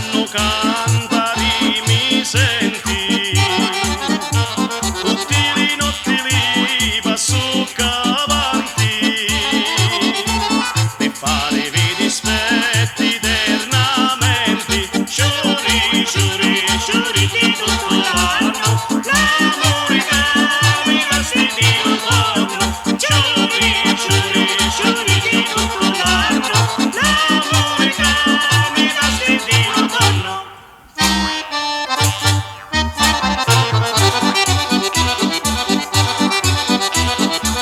fanno cantare mi senti, tutti i notti li passo avanti, per fare i dispetti eternamente, sciuri, sciuri, sciuri di tutto l'anno, l'amore che mi resti di un giorno, sciuri, sciuri, sciuri di tutto l'anno, l'amore che mi resti di un giorno.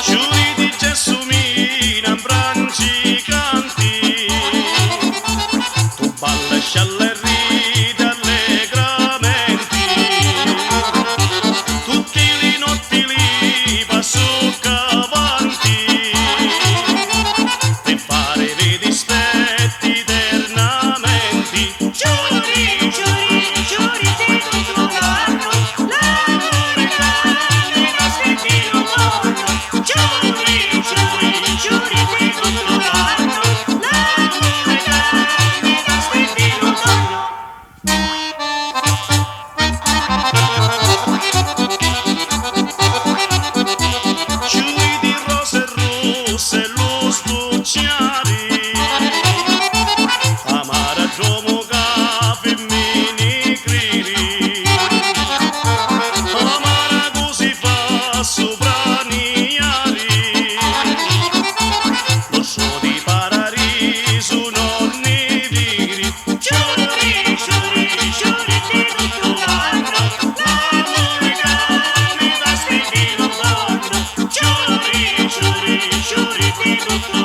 Sciuri di gelsomina, brancicanti, tu balla scialle ride allegramente, tutti i notti li passo avanti, per fare i dispetti eternamente, giuri, giuri, giuri di tutto l'anno, l'amore che mi resti di un giorno, giuri, giuri, giuri di tutto l'anno, l'amore che mi resti di un giorno. Giuri di rose rosse e lo sbucciare, amara come femmini criri, amara così fa sopraniare, lo so di paradiso non ne viri, giuri, giuri, giuri di tutto l'anno, l'amore che mi resti di un giorno, giuri, giuri, giuri di tutto